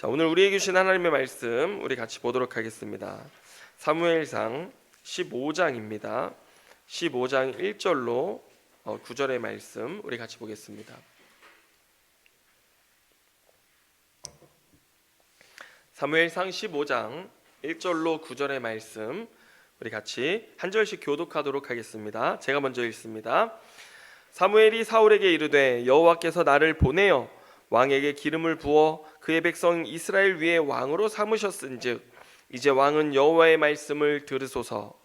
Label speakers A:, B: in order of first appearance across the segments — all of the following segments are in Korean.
A: 자, 오늘 우리에게 주신 하나님의 말씀 우리 같이 보도록 하겠습니다. 사무엘상 15장입니다. 15장 1절로 9절의 말씀 우리 같이 보겠습니다. 사무엘상 15장 1절로 9절의 말씀 우리 같이 한 절씩 교독하도록 하겠습니다. 제가 먼저 읽습니다. 사무엘이 사울에게 이르되 여호와께서 나를 보내어 왕에게 기름을 부어 그의 백성 이스라엘 위에 왕으로 삼으셨은즉 이제 왕은 여호와의 말씀을 들으소서.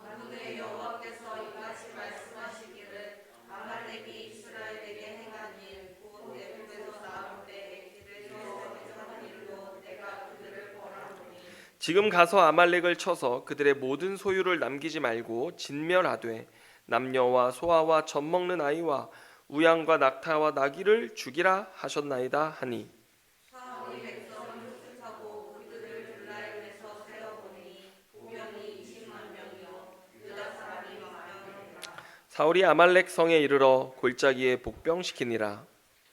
B: 만군의 여호와께서 이같이 말씀하시기를 아말렉이 이스라엘에게 행한 일 곧 애굽에서 나올 때에 길에서 행한 일로 내가 그들을 벌하노니
A: 지금 가서 아말렉을 쳐서 그들의 모든 소유를 남기지 말고 진멸하되 남녀와 소아와 젖먹는 아이와 우양과 낙타와 나귀를 죽이라 하셨나이다 하니
B: 사울이 백성을 흡수하고 그들을 들라임에서 세어보니 보병이 20만 명이요 유다 사람이 10,000명이라.
A: 사울이 아말렉 성에 이르러 골짜기에 복병시키니라.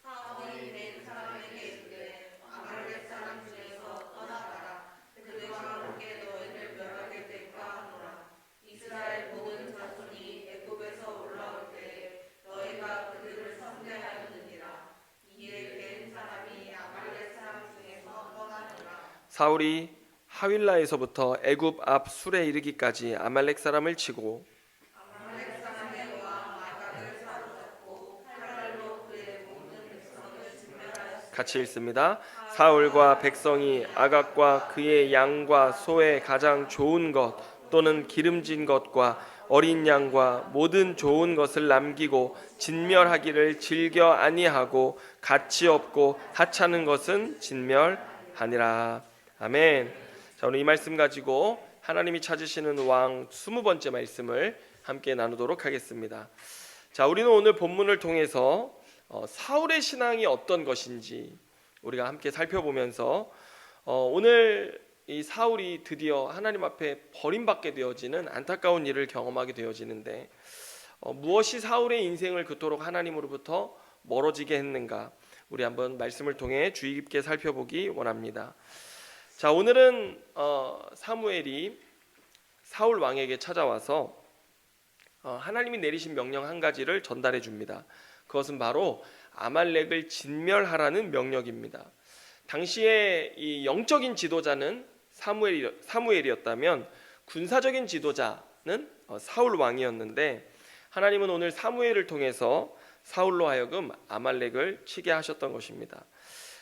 B: 사울이 된 사람에게 이르되 아말렉 사람 중에서 떠나가라. 그들과 함께 너희를 멸하겠다 하노라. 이스라엘 모든 자손이 애굽에서 올라올 때에 너희가 그들을 상대하였느니라. 이에 된 사람이 아말렉 사람 중에서 떠나니라.
A: 사울이 하윌라에서부터 애굽 앞 술에 이르기까지 아말렉 사람을 치고
B: 아말렉 사람의 왕 아각을 사로잡고 칼날로 그의 모든 백성을 진멸하였으니
A: 같이 읽습니다. 사울과 백성이 아각과 그의 양과 소의 가장 좋은 것 또는 기름진 것과 어린 양과 모든 좋은 것을 남기고 진멸하기를 즐겨 아니하고 가치 없고 하찮은 것은 진멸하니라. 아멘. 자, 오늘 이 말씀 가지고 하나님이 찾으시는 왕 20번째 말씀을 함께 나누도록 하겠습니다. 자, 우리는 오늘 본문을 통해서 사울의 신앙이 어떤 것인지 우리가 함께 살펴보면서 오늘 이 사울이 드디어 하나님 앞에 버림받게 되어지는 안타까운 일을 경험하게 되어지는데 무엇이 사울의 인생을 그토록 하나님으로부터 멀어지게 했는가, 우리 한번 말씀을 통해 주의 깊게 살펴보기 원합니다. 자, 오늘은 사무엘이 사울 왕에게 찾아와서 하나님이 내리신 명령 한 가지를 전달해 줍니다. 그것은 바로 아말렉을 진멸하라는 명령입니다. 당시에 이 영적인 지도자는 사무엘이었다면 군사적인 지도자는 사울 왕이었는데, 하나님은 오늘 사무엘을 통해서 사울로 하여금 아말렉을 치게 하셨던 것입니다.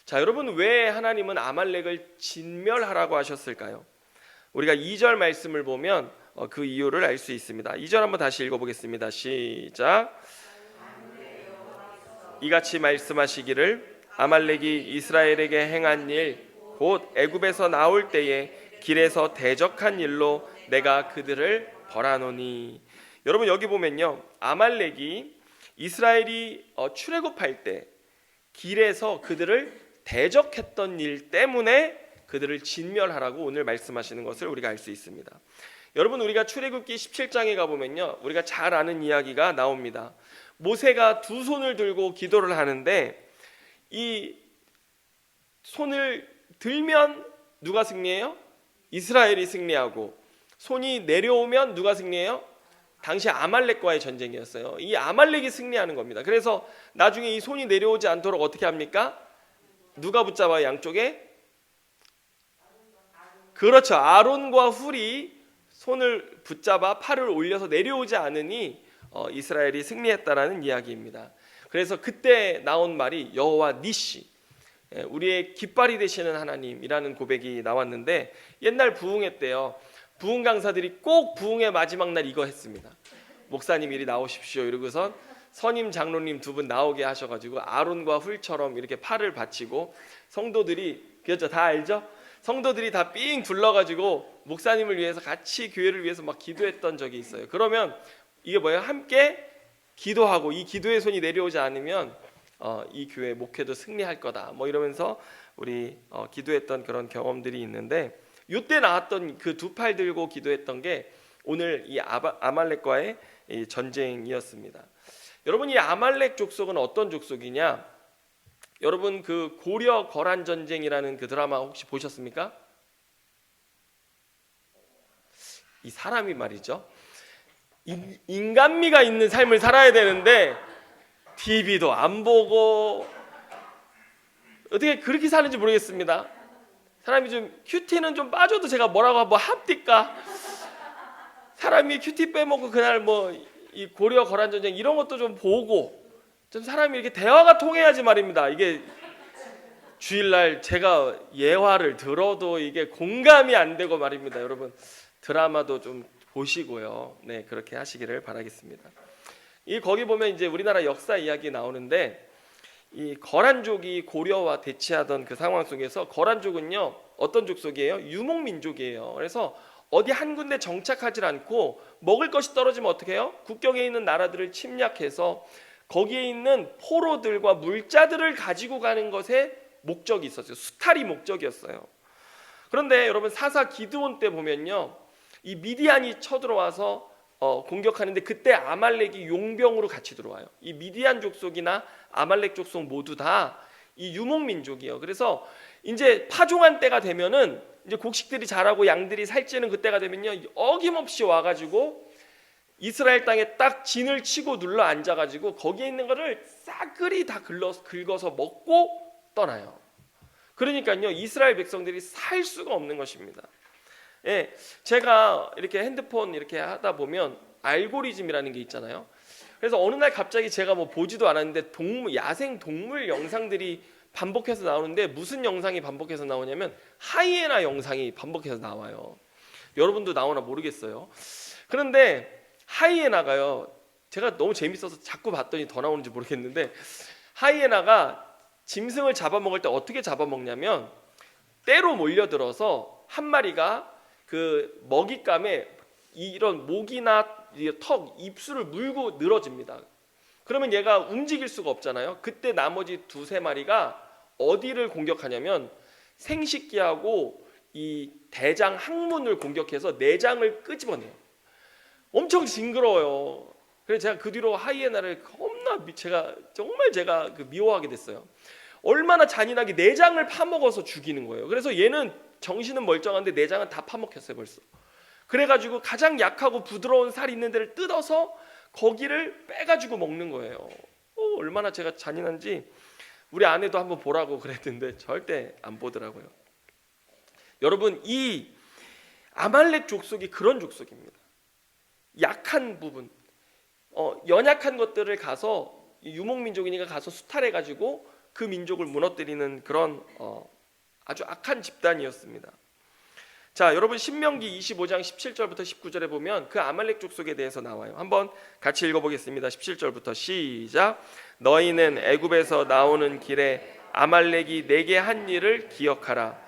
A: 자, 여러분, 왜 하나님은 아말렉을 진멸하라고 하셨을까요? 우리가 2절 말씀을 보면 그 이유를 알 수 있습니다. 2절 한번 다시 읽어보겠습니다. 시작. 이같이 말씀하시기를 아말렉이 이스라엘에게 행한 일 곧 애굽에서 나올 때에 길에서 대적한 일로 내가 그들을 벌하노니. 여러분, 여기 보면요, 아말렉이 이스라엘이 출애굽할 때 길에서 그들을 대적했던 일 때문에 그들을 진멸하라고 오늘 말씀하시는 것을 우리가 알 수 있습니다. 여러분, 우리가 출애굽기 17장에 가보면요, 우리가 잘 아는 이야기가 나옵니다. 모세가 두 손을 들고 기도를 하는데 이 손을 들면 누가 승리해요? 이스라엘이 승리하고, 손이 내려오면 누가 승리해요? 당시 아말렉과의 전쟁이었어요. 이 아말렉이 승리하는 겁니다. 그래서 나중에 이 손이 내려오지 않도록 어떻게 합니까? 누가 붙잡아요? 양쪽에? 그렇죠. 아론과 훌이 손을 붙잡아 팔을 올려서 내려오지 않으니 이스라엘이 승리했다라는 이야기입니다. 그래서 그때 나온 말이 여호와 니시, 우리의 깃발이 되시는 하나님이라는 고백이 나왔는데, 옛날 부흥회 때요, 부흥 강사들이 꼭 부흥회 마지막 날 이거 했습니다. 목사님 이리 나오십시오 이러고선 선임 장로님 두 분 나오게 하셔가지고 아론과 훌처럼 이렇게 팔을 받치고 성도들이, 그렇죠, 다 알죠? 성도들이 다 삥 둘러가지고 목사님을 위해서 같이 교회를 위해서 막 기도했던 적이 있어요. 그러면 이게 뭐예요? 함께 기도하고 이 기도의 손이 내려오지 않으면 이 교회 목회도 승리할 거다 뭐 이러면서 우리 기도했던 그런 경험들이 있는데, 이때 나왔던 그 두 팔 들고 기도했던 게 오늘 이 아말렉과의 이 전쟁이었습니다. 여러분, 이 아말렉 족속은 어떤 족속이냐? 여러분 그 고려 거란 전쟁이라는 그 드라마 혹시 보셨습니까? 이 사람이 말이죠, 인간미가 있는 삶을 살아야 되는데 TV도 안 보고 어떻게 그렇게 사는지 모르겠습니다. 사람이 좀 큐티는 좀 빠져도 제가 뭐라고 뭐 합니까? 사람이 큐티 빼먹고 그날 뭐 이 고려 거란 전쟁 이런 것도 좀 보고 좀 사람이 이렇게 대화가 통해야지 말입니다. 이게 주일날 제가 예화를 들어도 이게 공감이 안 되고 말입니다. 여러분 드라마도 좀 보시고요. 네, 그렇게 하시기를 바라겠습니다. 이 거기 보면 이제 우리나라 역사 이야기 나오는데 이 거란족이 고려와 대치하던 그 상황 속에서 거란족은요 어떤 족속이에요? 유목민족이에요. 그래서 어디 한 군데 정착하지 않고 먹을 것이 떨어지면 어떻게 해요? 국경에 있는 나라들을 침략해서 거기에 있는 포로들과 물자들을 가지고 가는 것에 목적이 있었어요. 수탈이 목적이었어요. 그런데 여러분 사사 기드온 때 보면요, 이 미디안이 쳐들어와서 공격하는데 그때 아말렉이 용병으로 같이 들어와요. 이 미디안 족속이나 아말렉 족속 모두 다 이 유목민족이에요. 그래서 이제 파종한 때가 되면은 이제 곡식들이 자라고 양들이 살찌는 그때가 되면요, 어김없이 와가지고 이스라엘 땅에 딱 진을 치고 눌러 앉아가지고 거기에 있는 거를 싸그리 다 긁어서 먹고 떠나요. 그러니까요 이스라엘 백성들이 살 수가 없는 것입니다. 예, 제가 이렇게 핸드폰 이렇게 하다 보면 알고리즘이라는 게 있잖아요. 그래서 어느 날 갑자기 제가 뭐 보지도 않았는데 야생 동물 영상들이 반복해서 나오는데 무슨 영상이 반복해서 나오냐면 하이에나 영상이 반복해서 나와요. 여러분도 나오나 모르겠어요. 그런데 하이에나가요, 제가 너무 재밌어서 자꾸 봤더니 더 나오는지 모르겠는데 하이에나가 짐승을 잡아먹을 때 어떻게 잡아먹냐면 떼로 몰려들어서 한 마리가 그 먹잇감에 이런 목이나 턱, 입술을 물고 늘어집니다. 그러면 얘가 움직일 수가 없잖아요. 그때 나머지 두세 마리가 어디를 공격하냐면 생식기하고 이 대장 항문을 공격해서 내장을 끄집어내요. 엄청 징그러워요. 그래서 제가 그 뒤로 하이에나를 겁나 제가 미워하게 됐어요. 얼마나 잔인하게 내장을 파먹어서 죽이는 거예요. 그래서 얘는 정신은 멀쩡한데 내장은 다 파먹혔어요 벌써. 그래가지고 가장 약하고 부드러운 살이 있는 데를 뜯어서 거기를 빼가지고 먹는 거예요. 얼마나 제가 잔인한지 우리 아내도 한번 보라고 그랬는데 절대 안 보더라고요. 여러분 이 아말렉 족속이 그런 족속입니다. 약한 부분, 연약한 것들을 가서 유목민족이니까 가서 수탈해가지고 그 민족을 무너뜨리는 그런 아주 악한 집단이었습니다. 자, 여러분 신명기 25장 17절부터 19절에 보면 그 아말렉 족속에 대해서 나와요. 한번 같이 읽어보겠습니다. 17절부터 시작. 너희는 애굽에서 나오는 길에 아말렉이 내게 한 일을 기억하라.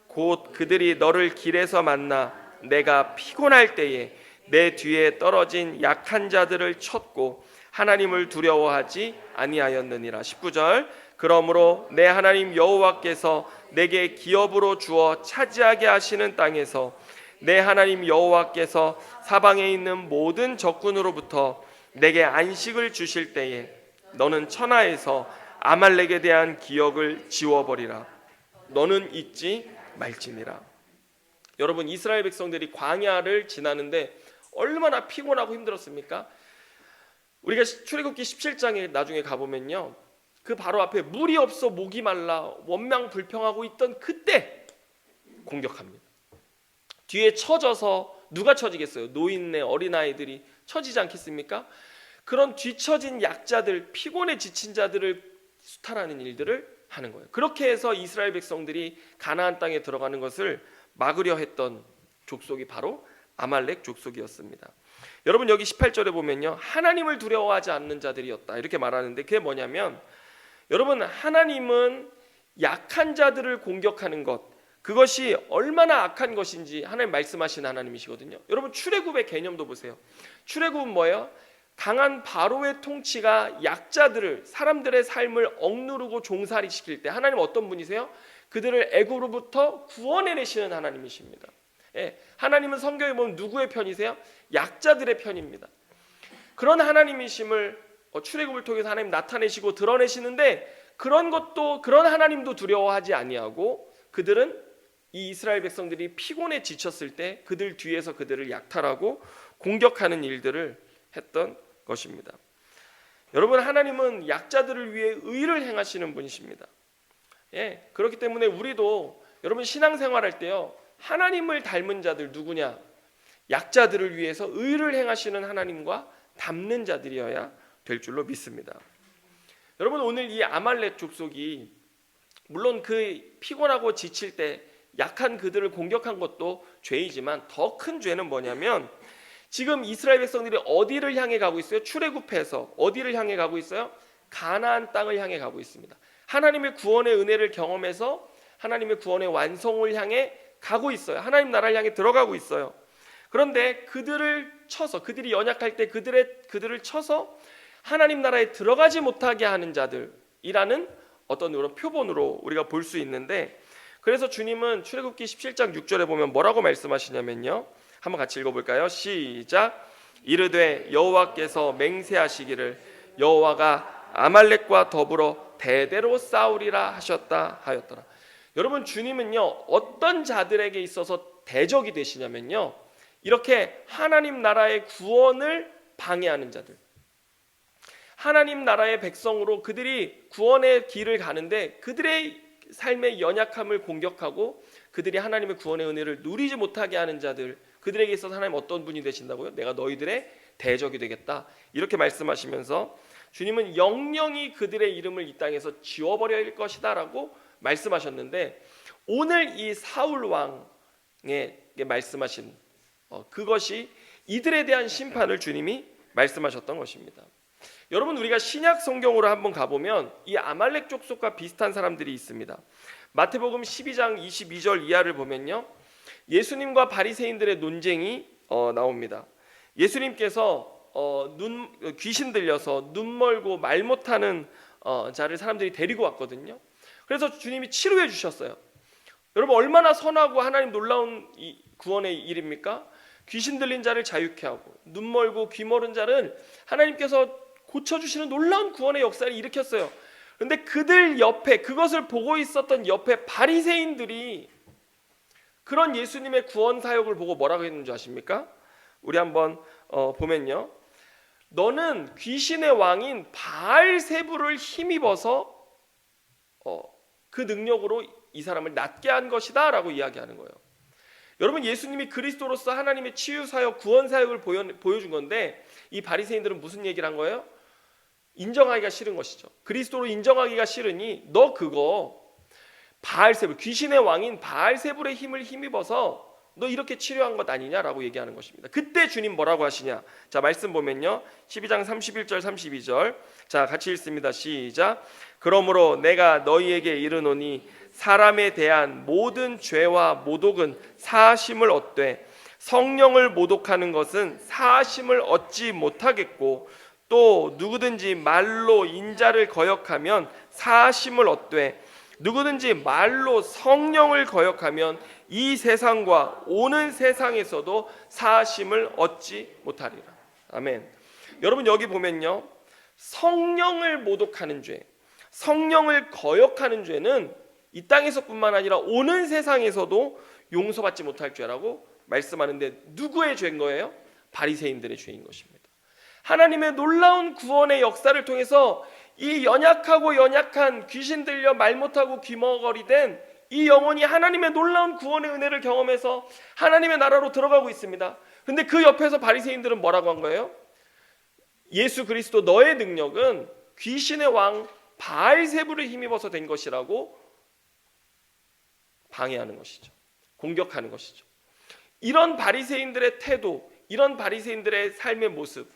A: 곧 그들이 너를 길에서 만나 내가 피곤할 때에 내 뒤에 떨어진 약한 자들을 쳤고 하나님을 두려워하지 아니하였느니라. 19절. 그러므로 내 하나님 여호와께서 내게 기업으로 주어 차지하게 하시는 땅에서 내 하나님 여호와께서 사방에 있는 모든 적군으로부터 내게 안식을 주실 때에 너는 천하에서 아말렉에 대한 기억을 지워버리라. 너는 잊지 말지니라. 여러분 이스라엘 백성들이 광야를 지나는데 얼마나 피곤하고 힘들었습니까? 우리가 출애굽기 17장에 나중에 가보면요, 그 바로 앞에 물이 없어 목이 말라 원망불평하고 있던 그때 공격합니다. 뒤에 처져서 누가 처지겠어요? 노인네 어린아이들이 처지지 않겠습니까? 그런 뒤처진 약자들, 피곤에 지친 자들을 수탈하는 일들을 하는 거예요. 그렇게 해서 이스라엘 백성들이 가나안 땅에 들어가는 것을 막으려 했던 족속이 바로 아말렉 족속이었습니다. 여러분 여기 18절에 보면요, 하나님을 두려워하지 않는 자들이었다 이렇게 말하는데 그게 뭐냐면, 여러분 하나님은 약한 자들을 공격하는 것, 그것이 얼마나 악한 것인지 하나님 말씀하신 하나님이시거든요. 여러분 출애굽의 개념도 보세요. 출애굽은 뭐예요? 강한 바로의 통치가 약자들을, 사람들의 삶을 억누르고 종살이 시킬 때 하나님 어떤 분이세요? 그들을 애굽으로부터 구원해내시는 하나님이십니다. 예, 하나님은 성경에 보면 누구의 편이세요? 약자들의 편입니다. 그런 하나님이심을 출애굽을 통해서 하나님 나타내시고 드러내시는데 그런 것도, 그런 하나님도 두려워하지 아니하고 그들은 이 이스라엘 백성들이 피곤에 지쳤을 때 그들 뒤에서 그들을 약탈하고 공격하는 일들을 했던 것입니다. 여러분, 하나님은 약자들을 위해 의를 행하시는 분이십니다. 그렇기 때문에 우리도 여러분 신앙생활할 때요, 하나님을 닮은 자들 누구냐? 약자들을 위해서 의를 행하시는 하나님과 닮는 자들이어야 될 줄로 믿습니다. 여러분, 오늘 이 아말렉 족속이 물론 그 피곤하고 지칠 때 약한 그들을 공격한 것도 죄이지만 더 큰 죄는 뭐냐면 지금 이스라엘 백성들이 어디를 향해 가고 있어요? 출애굽해서 어디를 향해 가고 있어요? 가나안 땅을 향해 가고 있습니다. 하나님의 구원의 은혜를 경험해서 하나님의 구원의 완성을 향해 가고 있어요. 하나님 나라를 향해 들어가고 있어요. 그런데 그들을 쳐서, 그들이 연약할 때 그들을 쳐서 하나님 나라에 들어가지 못하게 하는 자들이라는 어떤 그런 표본으로 우리가 볼 수 있는데, 그래서 주님은 출애굽기 17장 6절에 보면 뭐라고 말씀하시냐면요, 한번 같이 읽어볼까요? 시작. 이르되 여호와께서 맹세하시기를 여호와가 아말렉과 더불어 대대로 싸우리라 하셨다 하였더라. 여러분, 주님은요 어떤 자들에게 있어서 대적이 되시냐면요, 이렇게 하나님 나라의 구원을 방해하는 자들, 하나님 나라의 백성으로 그들이 구원의 길을 가는데 그들의 삶의 연약함을 공격하고 그들이 하나님의 구원의 은혜를 누리지 못하게 하는 자들, 그들에게 있어서 하나님 어떤 분이 되신다고요? 내가 너희들의 대적이 되겠다, 이렇게 말씀하시면서 주님은 영영이 그들의 이름을 이 땅에서 지워버릴 것이다 라고 말씀하셨는데, 오늘 이 사울 왕에게 말씀하신 그것이 이들에 대한 심판을 주님이 말씀하셨던 것입니다. 여러분, 우리가 신약 성경으로 한번 가보면 이 아말렉 족속과 비슷한 사람들이 있습니다. 마태복음 12장 22절 이하를 보면요, 예수님과 바리새인들의 논쟁이 나옵니다. 예수님께서 귀신 들려서 눈 멀고 말 못하는 자를 사람들이 데리고 왔거든요. 그래서 주님이 치료해 주셨어요. 여러분, 얼마나 선하고 하나님 놀라운 구원의 일입니까? 귀신 들린 자를 자유케 하고 눈 멀고 귀 멀은 자를 하나님께서 고쳐주시는 놀라운 구원의 역사를 일으켰어요. 그런데 그들 옆에, 그것을 보고 있었던 옆에 바리새인들이 그런 예수님의 구원 사역을 보고 뭐라고 했는 줄 아십니까? 우리 한번 보면요, 너는 귀신의 왕인 바알세불을 힘입어서 그 능력으로 이 사람을 낫게 한 것이다 라고 이야기하는 거예요. 여러분, 예수님이 그리스도로서 하나님의 치유 사역, 구원 사역을 보여준 건데 이 바리새인들은 무슨 얘기를 한 거예요? 인정하기가 싫은 것이죠. 그리스도로 인정하기가 싫으니 너 그거 바알세불, 귀신의 왕인 바알세불의 힘을 힘입어서 너 이렇게 치료한 것 아니냐라고 얘기하는 것입니다. 그때 주님 뭐라고 하시냐? 자, 말씀 보면요, 12장 31절 32절, 자 같이 읽습니다. 시작. 그러므로 내가 너희에게 이르노니 사람에 대한 모든 죄와 모독은 사하심을 얻되 성령을 모독하는 것은 사하심을 얻지 못하겠고, 또 누구든지 말로 인자를 거역하면 사하심을 얻되 누구든지 말로 성령을 거역하면 이 세상과 오는 세상에서도 사하심을 얻지 못하리라. 아멘. 여러분, 여기 보면요, 성령을 모독하는 죄, 성령을 거역하는 죄는 이 땅에서뿐만 아니라 오는 세상에서도 용서받지 못할 죄라고 말씀하는데, 누구의 죄인 거예요? 바리새인들의 죄인 것입니다. 하나님의 놀라운 구원의 역사를 통해서 이 연약하고 연약한, 귀신 들려 말 못하고 귀머거리된 이 영혼이 하나님의 놀라운 구원의 은혜를 경험해서 하나님의 나라로 들어가고 있습니다. 근데 그 옆에서 바리새인들은 뭐라고 한 거예요? 예수 그리스도 너의 능력은 귀신의 왕 바알세불을 힘입어서 된 것이라고 방해하는 것이죠. 공격하는 것이죠. 이런 바리새인들의 태도, 이런 바리새인들의 삶의 모습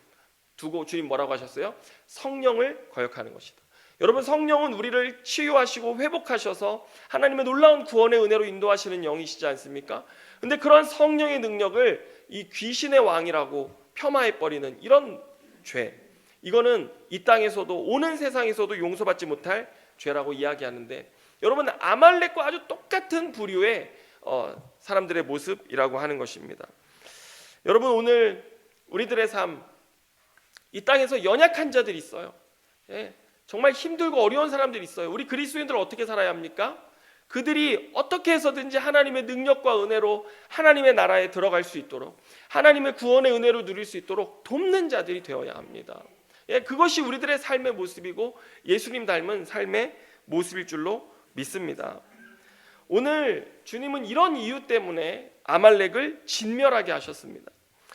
A: 두고 주님 뭐라고 하셨어요? 성령을 거역하는 것이다. 여러분, 성령은 우리를 치유하시고 회복하셔서 하나님의 놀라운 구원의 은혜로 인도하시는 영이시지 않습니까? 근데 그런 성령의 능력을 이 귀신의 왕이라고 폄하해버리는 이런 죄, 이거는 이 땅에서도 오는 세상에서도 용서받지 못할 죄라고 이야기하는데, 여러분, 아말렉과 아주 똑같은 부류의 사람들의 모습이라고 하는 것입니다. 여러분, 오늘 우리들의 삶, 이 땅에서 연약한 자들이 있어요. 정말 힘들고 어려운 사람들이 있어요. 우리 그리스도인들 어떻게 살아야 합니까? 그들이 어떻게 해서든지 하나님의 능력과 은혜로 하나님의 나라에 들어갈 수 있도록, 하나님의 구원의 은혜로 누릴 수 있도록 돕는 자들이 되어야 합니다. 예, 그것이 우리들의 삶의 모습이고 예수님 닮은 삶의 모습일 줄로 믿습니다. 오늘 주님은 이런 이유 때문에 아말렉을 진멸하게 하셨습니다.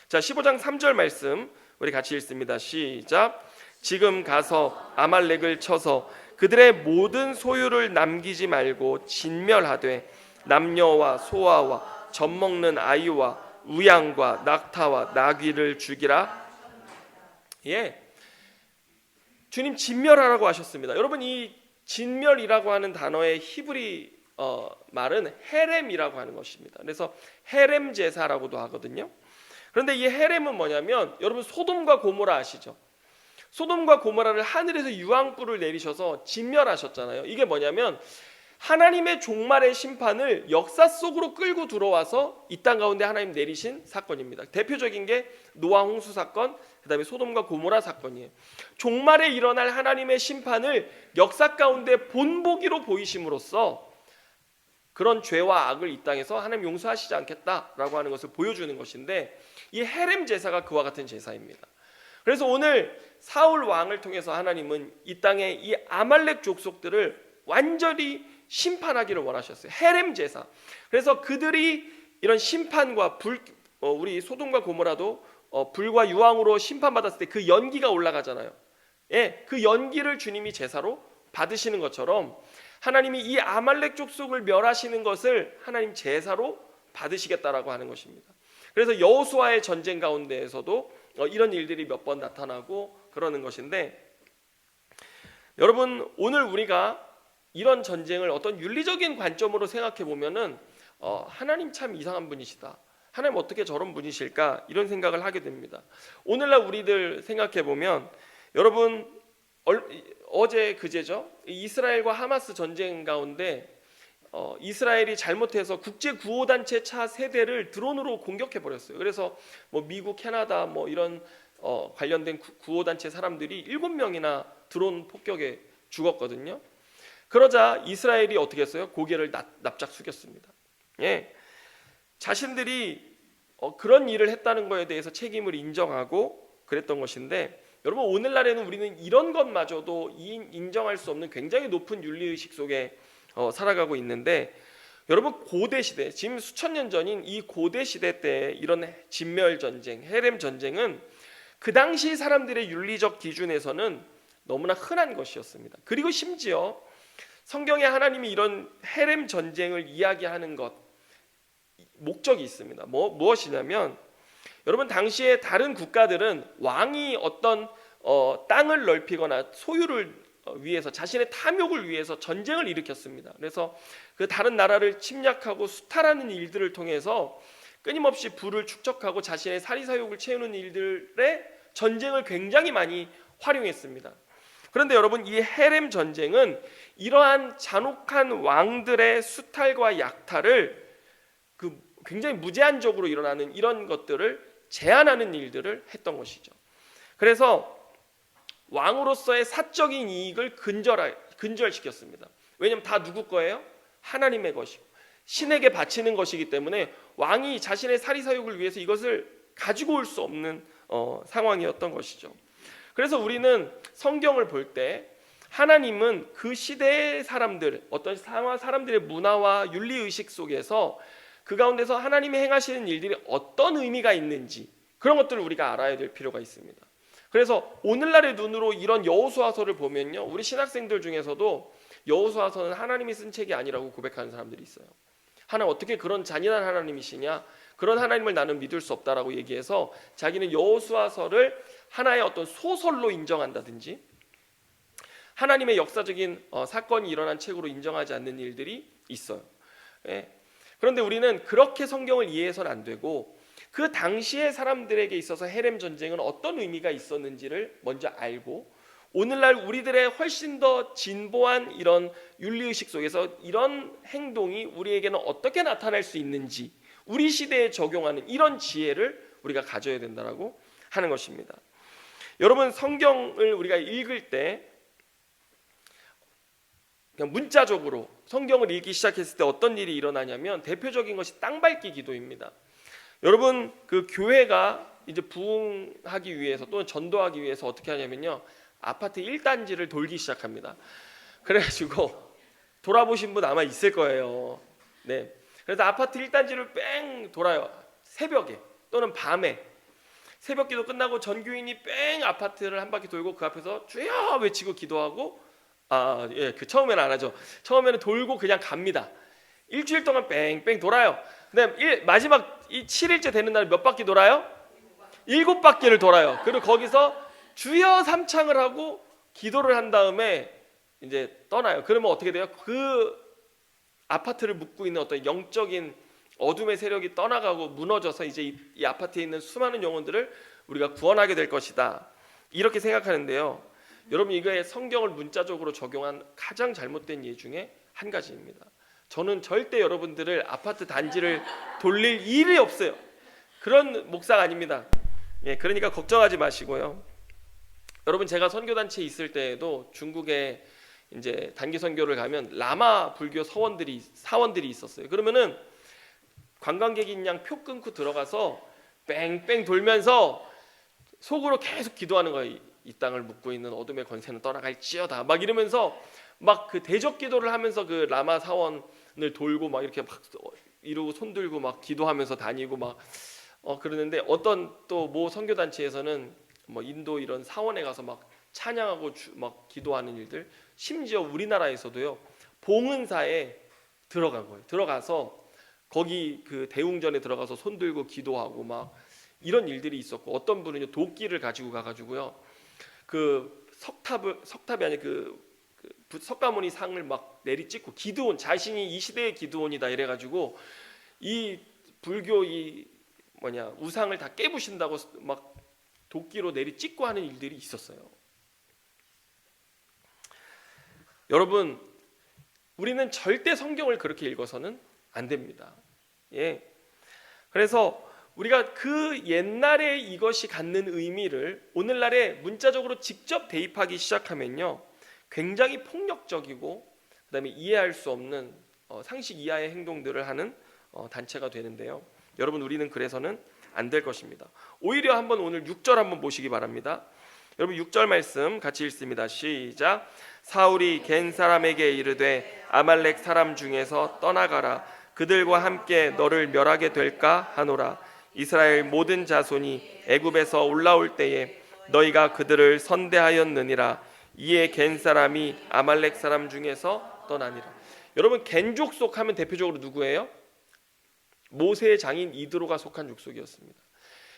A: 자, 15장 3절 말씀 우리 같이 읽습니다. 시작. 지금 가서 아말렉을 쳐서 그들의 모든 소유를 남기지 말고 진멸하되 남녀와 소아와 젖먹는 아이와 우양과 낙타와 나귀를 죽이라. 예, 주님 진멸하라고 하셨습니다. 여러분, 이 진멸이라고 하는 단어의 히브리 말은 헤렘이라고 하는 것입니다. 그래서 헤렘 제사라고도 하거든요. 그런데 이 헤렘은 뭐냐면, 여러분 소돔과 고모라 아시죠? 소돔과 고모라를 하늘에서 유황불을 내리셔서 진멸하셨잖아요. 이게 뭐냐면 하나님의 종말의 심판을 역사 속으로 끌고 들어와서 이 땅 가운데 하나님 내리신 사건입니다. 대표적인 게 노아 홍수 사건, 그 다음에 소돔과 고모라 사건이에요. 종말에 일어날 하나님의 심판을 역사 가운데 본보기로 보이심으로써 그런 죄와 악을 이 땅에서 하나님 용서하시지 않겠다라고 하는 것을 보여주는 것인데, 이 헤렘 제사가 그와 같은 제사입니다. 그래서 오늘 사울 왕을 통해서 하나님은 이 땅에 이 아말렉 족속들을 완전히 심판하기를 원하셨어요. 헤렘 제사. 그래서 그들이 이런 심판과 우리 소돔과 고모라도 불과 유황으로 심판받았을 때 그 연기가 올라가잖아요. 예, 그 연기를 주님이 제사로 받으시는 것처럼 하나님이 이 아말렉 족속을 멸하시는 것을 하나님 제사로 받으시겠다라고 하는 것입니다. 그래서 여호수아의 전쟁 가운데에서도 이런 일들이 몇 번 나타나고 그러는 것인데, 여러분 오늘 우리가 이런 전쟁을 어떤 윤리적인 관점으로 생각해 보면은 하나님 참 이상한 분이시다, 하나님 어떻게 저런 분이실까, 이런 생각을 하게 됩니다. 오늘날 우리들 생각해 보면, 여러분 어제 그제죠, 이스라엘과 하마스 전쟁 가운데 이스라엘이 잘못해서 국제 구호단체 차 3대를 드론으로 공격해 버렸어요. 그래서 뭐 미국, 캐나다 뭐 이런 관련된 구호단체 사람들이 7명이나 드론 폭격에 죽었거든요. 그러자 이스라엘이 어떻게 했어요? 고개를 납작 숙였습니다. 예, 자신들이 그런 일을 했다는 것에 대해서 책임을 인정하고 그랬던 것인데, 여러분 오늘날에는 우리는 이런 것마저도 인정할 수 없는 굉장히 높은 윤리의식 속에 살아가고 있는데, 여러분 고대 시대, 지금 수천 년 전인 이 고대 시대 때 이런 진멸 전쟁, 헤렘 전쟁은 그 당시 사람들의 윤리적 기준에서는 너무나 흔한 것이었습니다. 그리고 심지어 성경에 하나님이 이런 헤렘 전쟁을 이야기하는 것 목적이 있습니다. 무엇이냐면, 여러분 당시에 다른 국가들은 왕이 어떤 땅을 넓히거나 소유를 위해서, 자신의 탐욕을 위해서 전쟁을 일으켰습니다. 그래서 그 다른 나라를 침략하고 수탈하는 일들을 통해서 끊임없이 부를 축적하고 자신의 사리사욕을 채우는 일들에 전쟁을 굉장히 많이 활용했습니다. 그런데 여러분 이 헤렘 전쟁은 이러한 잔혹한 왕들의 수탈과 약탈을 굉장히 무제한적으로 일어나는 이런 것들을 제한하는 일들을 했던 것이죠. 그래서 왕으로서의 사적인 이익을 근절시켰습니다. 왜냐하면 다 누구 거예요? 하나님의 것이고 신에게 바치는 것이기 때문에 왕이 자신의 사리사욕을 위해서 이것을 가지고 올 수 없는 상황이었던 것이죠. 그래서 우리는 성경을 볼 때 하나님은 그 시대의 사람들, 어떤 사람들의 문화와 윤리의식 속에서 그 가운데서 하나님이 행하시는 일들이 어떤 의미가 있는지, 그런 것들을 우리가 알아야 될 필요가 있습니다. 그래서 오늘날의 눈으로 이런 여호수아서를 보면요, 우리 신학생들 중에서도 여호수아서는 하나님이 쓴 책이 아니라고 고백하는 사람들이 있어요. 하나님 어떻게 그런 잔인한 하나님이시냐, 그런 하나님을 나는 믿을 수 없다라고 얘기해서 자기는 여호수아서를 하나의 어떤 소설로 인정한다든지 하나님의 역사적인 사건이 일어난 책으로 인정하지 않는 일들이 있어요. 예. 그런데 우리는 그렇게 성경을 이해해서는 안 되고, 그 당시의 사람들에게 있어서 헤렘 전쟁은 어떤 의미가 있었는지를 먼저 알고, 오늘날 우리들의 훨씬 더 진보한 이런 윤리의식 속에서 이런 행동이 우리에게는 어떻게 나타날 수 있는지, 우리 시대에 적용하는 이런 지혜를 우리가 가져야 된다고 하는 것입니다. 여러분 성경을 우리가 읽을 때 그냥 문자적으로 성경을 읽기 시작했을 때 어떤 일이 일어나냐면 대표적인 것이 땅밟기 기도입니다. 여러분 그 교회가 이제 부흥하기 위해서 또는 전도하기 위해서 어떻게 하냐면요, 아파트 1단지를 돌기 시작합니다. 그래가지고 돌아보신 분 아마 있을 거예요. 네. 그래서 아파트 1단지를 뺑 돌아요. 새벽에 또는 밤에 새벽 기도 끝나고 전교인이 뺑 아파트를 한 바퀴 돌고 그 앞에서 주여 외치고 기도하고 그 처음에는 안 하죠. 처음에는 돌고 그냥 갑니다. 일주일 동안 뺑뺑 돌아요. 근데 마지막 이 7일째 되는 날 몇 바퀴 돌아요? 7바퀴를 돌아요. 그리고 거기서 주여 삼창을 하고 기도를 한 다음에 이제 떠나요. 그러면 어떻게 돼요? 그 아파트를 묶고 있는 어떤 영적인 어둠의 세력이 떠나가고 무너져서 이제 이 아파트에 있는 수많은 영혼들을 우리가 구원하게 될 것이다, 이렇게 생각하는데요. 여러분 이거에 성경을 문자적으로 적용한 가장 잘못된 예 중에 한 가지입니다. 저는 절대 여러분들을 아파트 단지를 돌릴 일이 없어요. 그런 목사가 아닙니다. 그러니까 걱정하지 마시고요. 여러분 제가 선교단체에 있을 때에도 중국에 이제 단기 선교를 가면 라마 불교 사원들이 있었어요. 그러면은 관광객인 양 표 끊고 들어가서 뺑뺑 돌면서 속으로 계속 기도하는 거예요. 이 땅을 묶고 있는 어둠의 권세는 떠나갈지어다 막 이러면서 막 그 대적 기도를 하면서 그 라마 사원을 돌고 막 이렇게 막 이러고 손 들고 막 기도하면서 다니고 막 그러는데 어떤 또 모 선교 단체에서는 뭐 인도 이런 사원에 가서 막 찬양하고 막 기도하는 일들, 심지어 우리나라에서도요 봉은사에 들어간 거예요. 들어가서 거기 그 대웅전에 들어가서 손 들고 기도하고 막 이런 일들이 있었고, 어떤 분은요 도끼를 가지고 가가지고요 그 석탑이 아니 그 석가모니 상을 막 내리찍고 기드온, 자신이 이 시대의 기드온이다 이래가지고 이 불교 이 우상을 다 깨부신다고 막 도끼로 내리찍고 하는 일들이 있었어요. 여러분 우리는 절대 성경을 그렇게 읽어서는 안 됩니다. 그래서 우리가 그 옛날에 이것이 갖는 의미를 오늘날에 문자적으로 직접 대입하기 시작하면요 굉장히 폭력적이고 그다음에 이해할 수 없는 상식 이하의 행동들을 하는 단체가 되는데요. 여러분 우리는 그래서는 안 될 것입니다. 오히려 한번 오늘 6절 한번 보시기 바랍니다. 여러분 6절 말씀 같이 읽습니다. 시작. 사울이 겐 사람에게 이르되 아말렉 사람 중에서 떠나가라. 그들과 함께 너를 멸하게 될까 하노라. 이스라엘 모든 자손이 애굽에서 올라올 때에 너희가 그들을 선대하였느니라. 이에 겐 사람이 아말렉 사람 중에서 떠나니라. 여러분 겐 족속 하면 대표적으로 누구예요? 모세의 장인 이드로가 속한 족속이었습니다.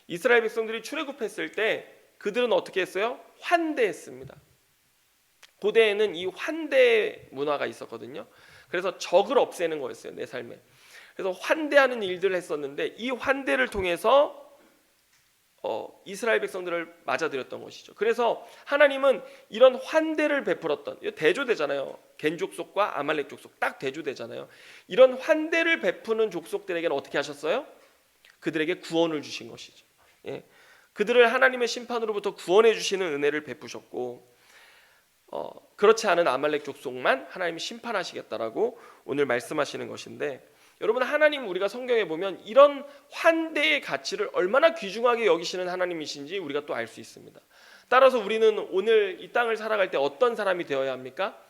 A: 이스라엘 백성들이 출애굽했을 때 그들은 어떻게 했어요? 환대했습니다. 고대에는 이 환대 문화가 있었거든요. 그래서 적을 없애는 거였어요, 내 삶에. 그래서 환대하는 일들을 했었는데 이 환대를 통해서 이스라엘 백성들을 맞아들였던 것이죠. 그래서 하나님은 이런 환대를 베풀었던, 대조되잖아요. 겐 족속과 아말렉 족속 딱 대조되잖아요. 이런 환대를 베푸는 족속들에게는 어떻게 하셨어요? 그들에게 구원을 주신 것이죠. 그들을 하나님의 심판으로부터 구원해 주시는 은혜를 베푸셨고, 그렇지 않은 아말렉 족속만 하나님이 심판하시겠다라고 오늘 말씀하시는 것인데, 여러분 하나님 우리가 성경에 보면 이런 환대의 가치를 얼마나 귀중하게 여기시는 하나님이신지 우리가 또 알 수 있습니다. 따라서 우리는 오늘 이 땅을 살아갈 때 어떤 사람이 되어야 합니까?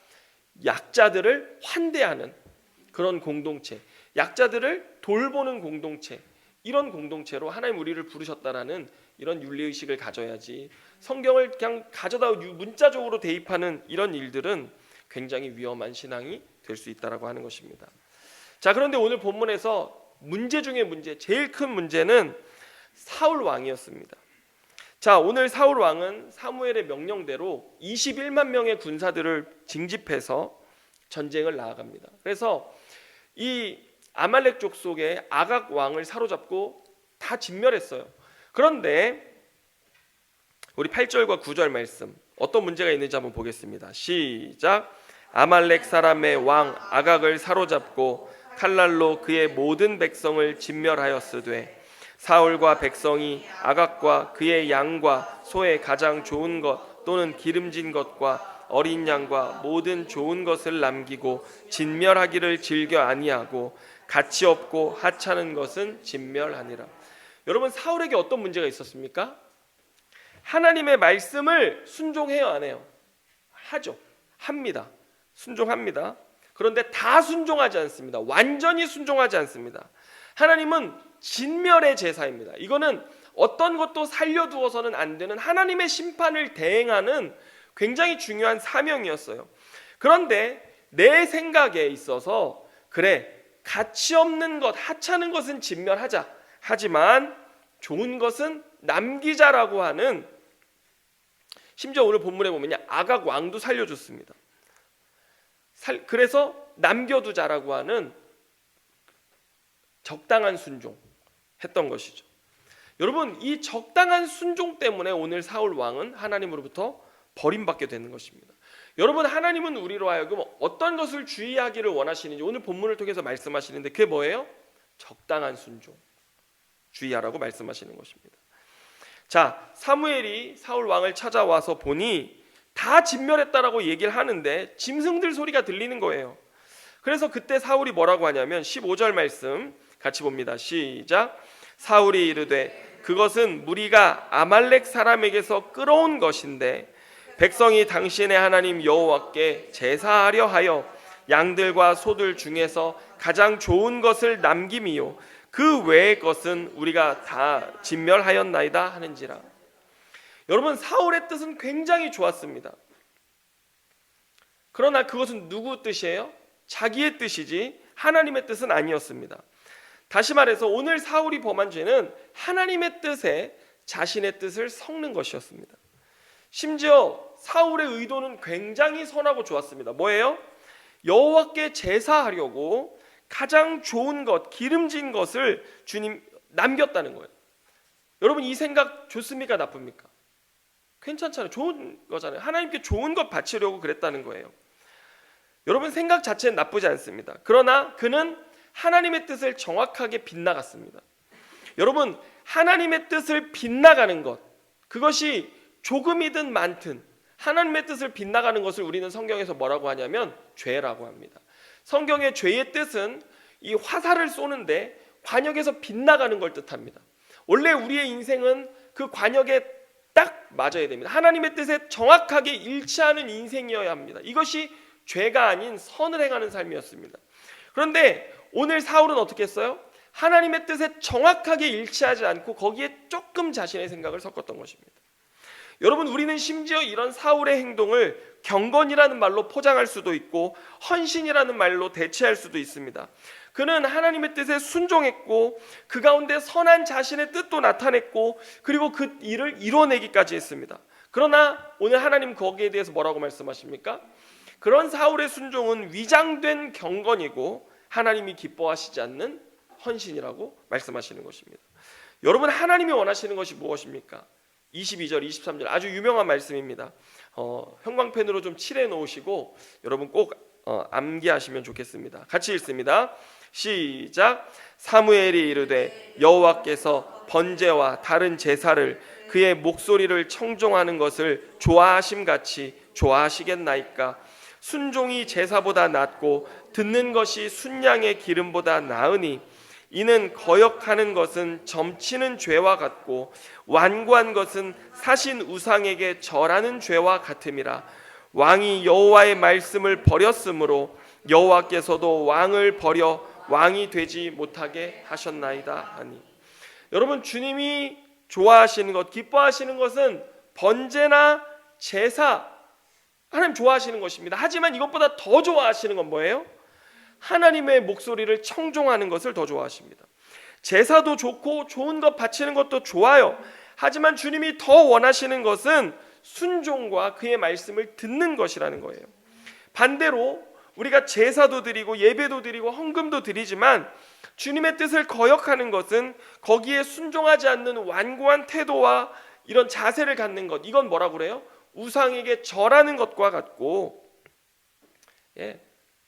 A: 약자들을 환대하는 그런 공동체, 약자들을 돌보는 공동체, 이런 공동체로 하나님 우리를 부르셨다라는 이런 윤리의식을 가져야지, 성경을 그냥 가져다 문자적으로 대입하는 이런 일들은 굉장히 위험한 신앙이 될 수 있다라고 하는 것입니다. 자, 그런데 오늘 본문에서 문제 중에 문제, 제일 큰 문제는 사울 왕이었습니다. 자, 오늘 사울 왕은 사무엘의 명령대로 21만 명의 군사들을 징집해서 전쟁을 나아갑니다. 그래서 이 아말렉 족속의 아각 왕을 사로잡고 다 진멸했어요. 그런데 우리 8절과 9절 말씀 어떤 문제가 있는지 한번 보겠습니다. 시작. 아말렉 사람의 왕 아각을 사로잡고 칼날로 그의 모든 백성을 진멸하였으되 사울과 백성이 아각과 그의 양과 소의 가장 좋은 것 또는 기름진 것과 어린 양과 모든 좋은 것을 남기고 진멸하기를 즐겨 아니하고 가치 없고 하찮은 것은 진멸하니라. 여러분, 사울에게 어떤 문제가 있었습니까? 하나님의 말씀을 순종해요, 안 해요? 하죠. 합니다. 순종합니다. 그런데 다 순종하지 않습니다. 완전히 순종하지 않습니다. 하나님은 진멸의 제사입니다. 이거는 어떤 것도 살려두어서는 안 되는 하나님의 심판을 대행하는 굉장히 중요한 사명이었어요. 그런데 내 생각에 있어서 그래, 가치 없는 것, 하찮은 것은 진멸하자. 하지만 좋은 것은 남기자라고 하는, 심지어 오늘 본문에 보면 아각 왕도 살려줬습니다. 그래서 남겨두자라고 하는 적당한 순종했던 것이죠. 여러분, 이 적당한 순종 때문에 오늘 사울 왕은 하나님으로부터 버림받게 되는 것입니다. 여러분, 하나님은 우리로 하여금 어떤 것을 주의하기를 원하시는지 오늘 본문을 통해서 말씀하시는데 그게 뭐예요? 적당한 순종 주의하라고 말씀하시는 것입니다. 자, 사무엘이 사울 왕을 찾아와서 보니 다 진멸했다라고 얘기를 하는데 짐승들 소리가 들리는 거예요. 그래서 그때 사울이 뭐라고 하냐면 15절 말씀 같이 봅니다. 시작. 사울이 이르되 그것은 무리가 아말렉 사람에게서 끌어온 것인데 백성이 당신의 하나님 여호와께 제사하려 하여 양들과 소들 중에서 가장 좋은 것을 남김이요 그 외의 것은 우리가 다 진멸하였나이다 하는지라. 여러분, 사울의 뜻은 굉장히 좋았습니다. 그러나 그것은 누구 뜻이에요? 자기의 뜻이지 하나님의 뜻은 아니었습니다. 다시 말해서 오늘 사울이 범한 죄는 하나님의 뜻에 자신의 뜻을 섞는 것이었습니다. 심지어 사울의 의도는 굉장히 선하고 좋았습니다. 뭐예요? 여호와께 제사하려고 가장 좋은 것, 기름진 것을 주님 남겼다는 거예요. 여러분, 이 생각 좋습니까? 나쁩니까? 괜찮잖아요. 좋은 거잖아요. 하나님께 좋은 것 바치려고 그랬다는 거예요. 여러분, 생각 자체는 나쁘지 않습니다. 그러나 그는 하나님의 뜻을 정확하게 빗나갔습니다. 여러분, 하나님의 뜻을 빗나가는 것, 그것이 조금이든 많든 하나님의 뜻을 빗나가는 것을 우리는 성경에서 뭐라고 하냐면 죄라고 합니다. 성경의 죄의 뜻은 이 화살을 쏘는데 관역에서 빗나가는 걸 뜻합니다. 원래 우리의 인생은 그 관역에 딱 맞아야 됩니다. 하나님의 뜻에 정확하게 일치하는 인생이어야 합니다. 이것이 죄가 아닌 선을 행하는 삶이었습니다. 그런데 오늘 사울은 어떻게 했어요? 하나님의 뜻에 정확하게 일치하지 않고 거기에 조금 자신의 생각을 섞었던 것입니다. 여러분, 우리는 심지어 이런 사울의 행동을 경건이라는 말로 포장할 수도 있고 헌신이라는 말로 대체할 수도 있습니다. 그는 하나님의 뜻에 순종했고 그 가운데 선한 자신의 뜻도 나타냈고 그리고 그 일을 이뤄내기까지 했습니다. 그러나 오늘 하나님 거기에 대해서 뭐라고 말씀하십니까? 그런 사울의 순종은 위장된 경건이고 하나님이 기뻐하시지 않는 헌신이라고 말씀하시는 것입니다. 여러분, 하나님이 원하시는 것이 무엇입니까? 22절, 23절 아주 유명한 말씀입니다. 형광펜으로 좀 칠해 놓으시고 여러분 꼭 암기하시면 좋겠습니다. 같이 읽습니다. 시작. 사무엘이 이르되 여호와께서 번제와 다른 제사를 그의 목소리를 청종하는 것을 좋아하심같이 좋아하시겠나이까? 순종이 제사보다 낫고 듣는 것이 순양의 기름보다 나으니 이는 거역하는 것은 점치는 죄와 같고 완고한 것은 사신 우상에게 절하는 죄와 같음이라. 왕이 여호와의 말씀을 버렸으므로 여호와께서도 왕을 버려 왕이 되지 못하게 하셨나이다 하니. 여러분, 주님이 좋아하시는 것, 기뻐하시는 것은 번제나 제사, 하나님 좋아하시는 것입니다. 하지만 이것보다 더 좋아하시는 건 뭐예요? 하나님의 목소리를 청종하는 것을 더 좋아하십니다. 제사도 좋고 좋은 것 바치는 것도 좋아요. 하지만 주님이 더 원하시는 것은 순종과 그의 말씀을 듣는 것이라는 거예요. 반대로 우리가 제사도 드리고 예배도 드리고 헌금도 드리지만 주님의 뜻을 거역하는 것은 거기에 순종하지 않는 완고한 태도와 이런 자세를 갖는 것, 이건 뭐라고 그래요? 우상에게 절하는 것과 같고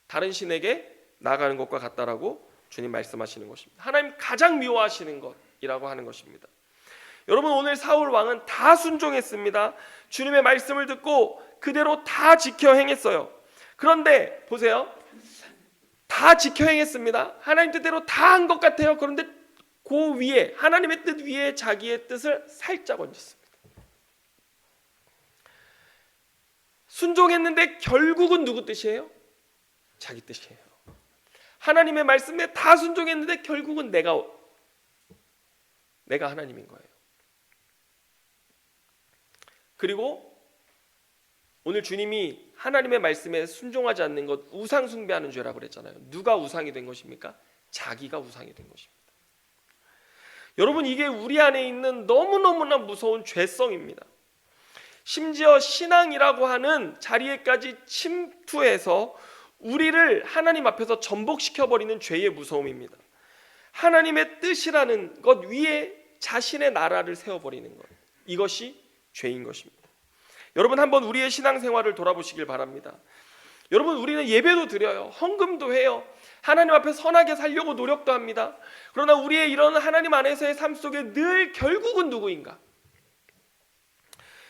A: 다른 신에게 나가는 것과 같다라고 주님 말씀하시는 것입니다. 하나님 가장 미워하시는 것이라고 하는 것입니다. 여러분, 오늘 사울 왕은 다 순종했습니다. 주님의 말씀을 듣고 그대로 다 지켜 행했어요. 그런데 보세요, 다 지켜 행했습니다. 하나님 뜻대로 다 한 것 같아요. 그런데 그 위에, 하나님의 뜻 위에 자기의 뜻을 살짝 얹었습니다. 순종했는데 결국은 누구 뜻이에요? 자기 뜻이에요. 하나님의 말씀에 다 순종했는데 결국은 내가 하나님인 거예요. 그리고 오늘 주님이 하나님의 말씀에 순종하지 않는 것, 우상 숭배하는 죄라고 그랬잖아요. 누가 우상이 된 것입니까? 자기가 우상이 된 것입니다. 여러분, 이게 우리 안에 있는 너무너무나 무서운 죄성입니다. 심지어 신앙이라고 하는 자리에까지 침투해서 우리를 하나님 앞에서 전복시켜버리는 죄의 무서움입니다. 하나님의 뜻이라는 것 위에 자신의 나라를 세워버리는 것, 이것이 죄인 것입니다. 여러분, 한번 우리의 신앙생활을 돌아보시길 바랍니다. 여러분, 우리는 예배도 드려요. 헌금도 해요. 하나님 앞에 선하게 살려고 노력도 합니다. 그러나 우리의 이런 하나님 안에서의 삶 속에 늘 결국은 누구인가?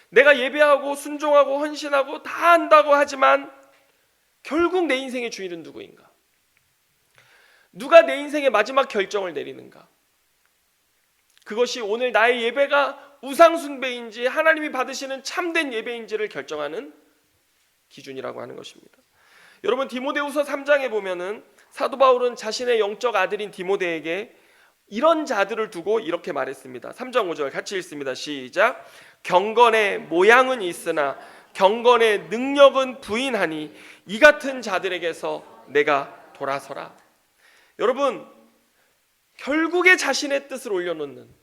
A: 내가 예배하고 순종하고 헌신하고 다 한다고 하지만 결국 내 인생의 주인은 누구인가? 누가 내 인생의 마지막 결정을 내리는가? 그것이 오늘 나의 예배가 우상 숭배인지 하나님이 받으시는 참된 예배인지를 결정하는 기준이라고 하는 것입니다. 여러분, 디모데후서 3장에 보면은 사도 바울은 자신의 영적 아들인 디모데에게 이런 자들을 두고 이렇게 말했습니다. 3장 5절 같이 읽습니다. 시작. 경건의 모양은 있으나 경건의 능력은 부인하니 이 같은 자들에게서 내가 돌아서라. 여러분, 결국에 자신의 뜻을 올려놓는,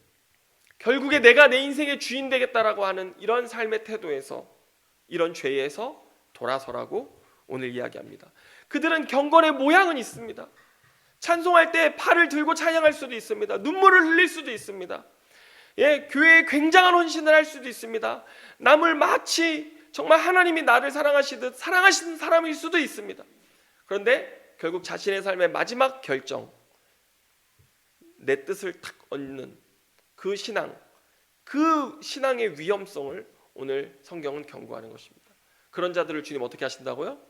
A: 결국에 내가 내 인생의 주인 되겠다라고 하는 이런 삶의 태도에서, 이런 죄에서 돌아서라고 오늘 이야기합니다. 그들은 경건의 모양은 있습니다. 찬송할 때 팔을 들고 찬양할 수도 있습니다. 눈물을 흘릴 수도 있습니다. 교회에 굉장한 헌신을 할 수도 있습니다. 남을 마치 정말 하나님이 나를 사랑하시듯 사랑하시는 사람일 수도 있습니다. 그런데 결국 자신의 삶의 마지막 결정, 내 뜻을 탁 얹는 그 신앙, 그 신앙의 위험성을 오늘 성경은 경고하는 것입니다. 그런 자들을 주님 어떻게 하신다고요?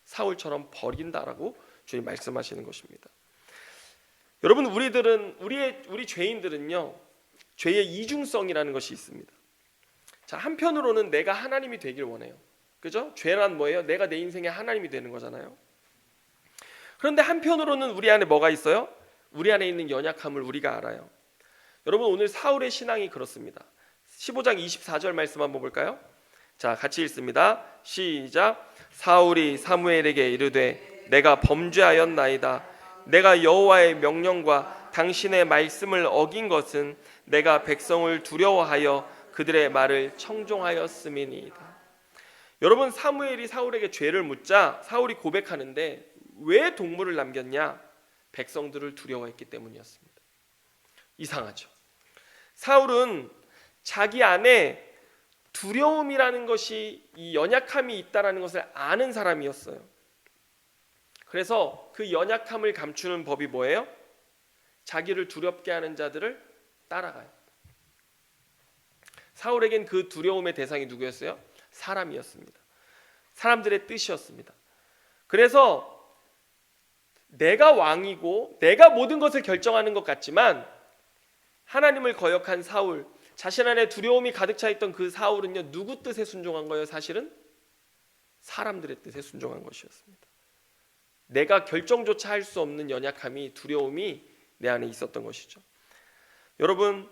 A: 사울처럼 버린다라고 주님 말씀하시는 것입니다. 여러분, 우리 죄인들은요, 죄의 이중성이라는 것이 있습니다. 자, 한편으로는 내가 하나님이 되길 원해요. 그죠? 죄란 뭐예요? 내가 내 인생의 하나님이 되는 거잖아요. 그런데 한편으로는 우리 안에 뭐가 있어요? 우리 안에 있는 연약함을 우리가 알아요. 여러분, 오늘 사울의 신앙이 그렇습니다. 15장 24절 말씀 한번 볼까요? 자, 같이 읽습니다. 시작. 사울이 사무엘에게 이르되 내가 범죄하였나이다. 내가 여호와의 명령과 당신의 말씀을 어긴 것은 내가 백성을 두려워하여 그들의 말을 청종하였음이니이다. 여러분, 사무엘이 사울에게 죄를 묻자 사울이 고백하는데 왜 동물을 남겼냐? 백성들을 두려워했기 때문이었습니다. 이상하죠. 사울은 자기 안에 두려움이라는 것이, 이 연약함이 있다라는 것을 아는 사람이었어요. 그래서 그 연약함을 감추는 법이 뭐예요? 자기를 두렵게 하는 자들을 따라가요. 사울에겐 그 두려움의 대상이 누구였어요? 사람이었습니다. 사람들의 뜻이었습니다. 그래서 내가 왕이고 내가 모든 것을 결정하는 것 같지만 하나님을 거역한 사울, 자신 안에 두려움이 가득 차 있던 그 사울은요, 누구 뜻에 순종한 거예요? 사실은 사람들의 뜻에 순종한 것이었습니다. 내가 결정조차 할 수 없는 연약함이, 두려움이 내 안에 있었던 것이죠. 여러분,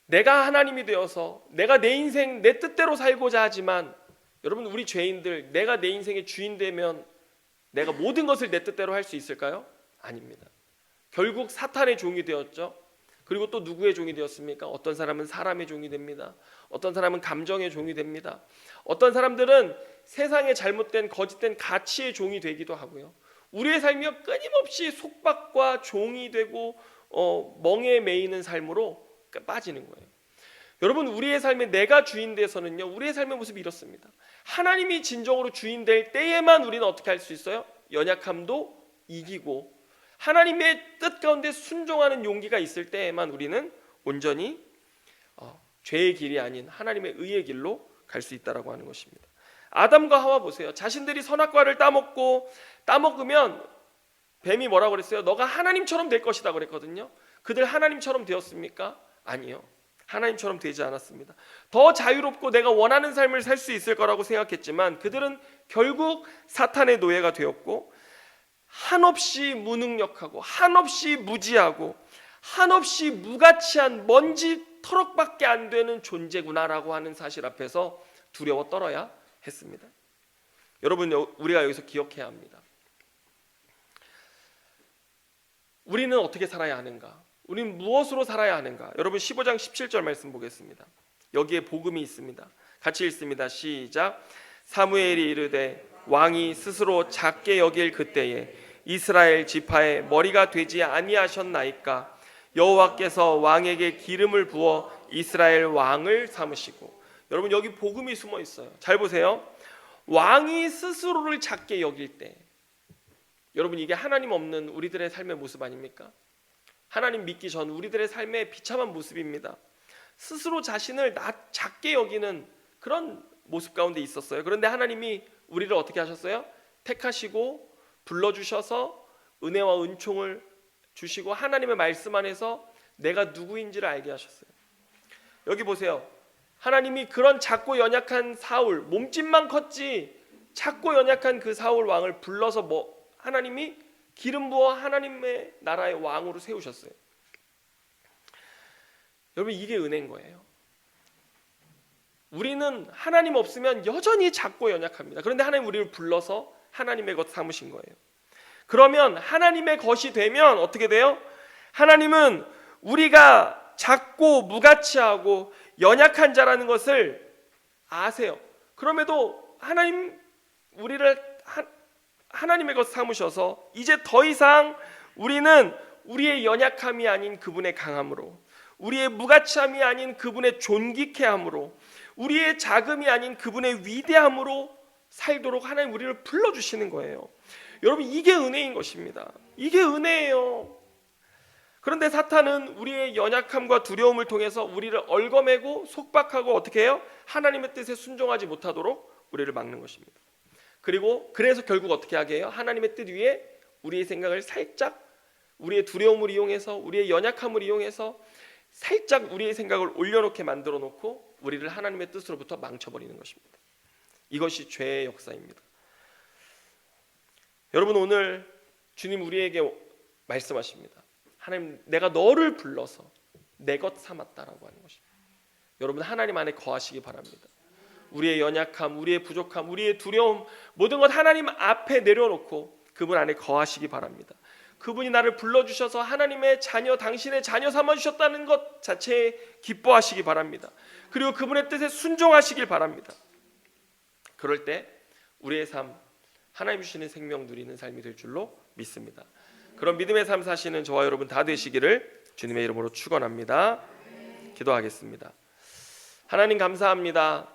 A: 내가 하나님이 되어서 내가 내 인생 내 뜻대로 살고자 하지만, 여러분, 우리 죄인들, 내가 내 인생의 주인 되면 내가 모든 것을 내 뜻대로 할 수 있을까요? 아닙니다. 결국 사탄의 종이 되었죠. 그리고 또 누구의 종이 되었습니까? 어떤 사람은 사람의 종이 됩니다. 어떤 사람은 감정의 종이 됩니다. 어떤 사람들은 세상의 잘못된 거짓된 가치의 종이 되기도 하고요. 우리의 삶이 끊임없이 속박과 종이 되고 멍에 매이는 삶으로 빠지는 거예요. 여러분, 우리의 삶에 내가 주인 돼서는요, 우리의 삶의 모습이 이렇습니다. 하나님이 진정으로 주인 될 때에만 우리는 어떻게 할 수 있어요? 연약함도 이기고 하나님의 뜻 가운데 순종하는 용기가 있을 때에만 우리는 온전히 죄의 길이 아닌 하나님의 의의 길로 갈 수 있다라고 하는 것입니다. 아담과 하와 보세요. 자신들이 선악과를 따먹으면 뱀이 뭐라고 그랬어요? 너가 하나님처럼 될 것이다 그랬거든요. 그들 하나님처럼 되었습니까? 아니요. 하나님처럼 되지 않았습니다. 더 자유롭고 내가 원하는 삶을 살 수 있을 거라고 생각했지만 그들은 결국 사탄의 노예가 되었고, 한없이 무능력하고 한없이 무지하고 한없이 무가치한 먼지 터럭밖에 안 되는 존재구나라고 하는 사실 앞에서 두려워 떨어야 했습니다. 여러분, 우리가 여기서 기억해야 합니다. 우리는 어떻게 살아야 하는가? 우리는 무엇으로 살아야 하는가? 여러분, 15장 17절 말씀 보겠습니다. 여기에 복음이 있습니다. 같이 읽습니다. 시작. 사무엘이 이르되 왕이 스스로 작게 여길 그때에 이스라엘 지파의 머리가 되지 아니하셨나이까? 여호와께서 왕에게 기름을 부어 이스라엘 왕을 삼으시고. 여러분, 여기 복음이 숨어 있어요. 잘 보세요. 왕이 스스로를 작게 여길 때, 여러분, 이게 하나님 없는 우리들의 삶의 모습 아닙니까? 하나님 믿기 전 우리들의 삶의 비참한 모습입니다. 스스로 자신을 작게 여기는 그런 모습 가운데 있었어요. 그런데 하나님이 우리를 어떻게 하셨어요? 택하시고 불러주셔서 은혜와 은총을 주시고 하나님의 말씀 안에서 내가 누구인지를 알게 하셨어요. 여기 보세요. 하나님이 그런 작고 연약한 사울, 몸집만 컸지 작고 연약한 그 사울 왕을 불러서 하나님이 기름 부어 하나님의 나라의 왕으로 세우셨어요. 여러분, 이게 은혜인 거예요. 우리는 하나님 없으면 여전히 작고 연약합니다. 그런데 하나님 우리를 불러서 하나님의 것 삼으신 거예요. 그러면 하나님의 것이 되면 어떻게 돼요? 하나님은 우리가 작고 무가치하고 연약한 자라는 것을 아세요. 그럼에도 우리를 하나님의 것 삼으셔서 이제 더 이상 우리는 우리의 연약함이 아닌 그분의 강함으로, 우리의 무가치함이 아닌 그분의 존귀케 함으로, 우리의 작음이 아닌 그분의 위대함으로 살도록 하나님 우리를 불러주시는 거예요. 여러분, 이게 은혜인 것입니다. 이게 은혜예요. 그런데 사탄은 우리의 연약함과 두려움을 통해서 우리를 얽어매고 속박하고 어떻게 해요? 하나님의 뜻에 순종하지 못하도록 우리를 막는 것입니다. 그래서 결국 어떻게 하게 해요? 하나님의 뜻 위에 우리의 생각을 살짝, 우리의 두려움을 이용해서, 우리의 연약함을 이용해서 살짝 우리의 생각을 올려놓게 만들어 놓고 우리를 하나님의 뜻으로부터 망쳐버리는 것입니다. 이것이 죄의 역사입니다. 여러분, 오늘 주님 우리에게 말씀하십니다. 하나님, 내가 너를 불러서 내 것 삼았다라고 하는 것입니다. 여러분, 하나님 안에 거하시기 바랍니다. 우리의 연약함, 우리의 부족함, 우리의 두려움, 모든 것 하나님 앞에 내려놓고 그분 안에 거하시기 바랍니다. 그분이 나를 불러주셔서 하나님의 자녀, 당신의 자녀 삼아주셨다는 것 자체에 기뻐하시기 바랍니다. 그리고 그분의 뜻에 순종하시길 바랍니다. 그럴 때 우리의 삶, 하나님 주시는 생명 누리는 삶이 될 줄로 믿습니다. 그런 믿음의 삶 사시는 저와 여러분 다 되시기를 주님의 이름으로 축원합니다. 기도하겠습니다. 하나님, 감사합니다.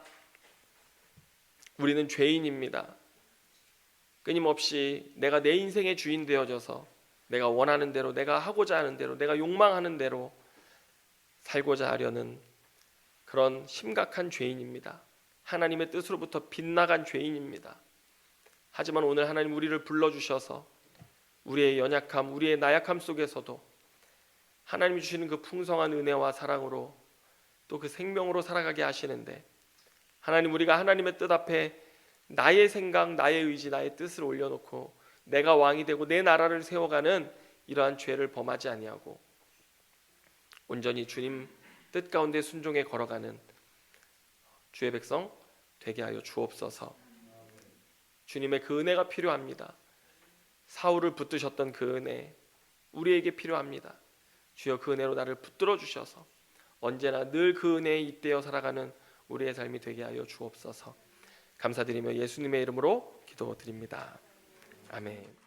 A: 우리는 죄인입니다. 끊임없이 내가 내 인생의 주인 되어져서 내가 원하는 대로, 내가 하고자 하는 대로, 내가 욕망하는 대로 살고자 하려는 그런 심각한 죄인입니다. 하나님의 뜻으로부터 빗나간 죄인입니다. 하지만 오늘 하나님 우리를 불러주셔서 우리의 연약함, 우리의 나약함 속에서도 하나님이 주시는 그 풍성한 은혜와 사랑으로 또 그 생명으로 살아가게 하시는데, 하나님, 우리가 하나님의 뜻 앞에 나의 생각, 나의 의지, 나의 뜻을 올려놓고 내가 왕이 되고 내 나라를 세워가는 이러한 죄를 범하지 아니하고 온전히 주님 뜻 가운데 순종해 걸어가는 주의 백성 되게 하여 주옵소서. 주님의 그 은혜가 필요합니다. 사울을 붙드셨던 그 은혜 우리에게 필요합니다. 주여, 그 은혜로 나를 붙들어 주셔서 언제나 늘 그 은혜에 잇대어 살아가는 우리의 삶이 되게 하여 주옵소서. 감사드리며 예수님의 이름으로 기도드립니다. 아멘.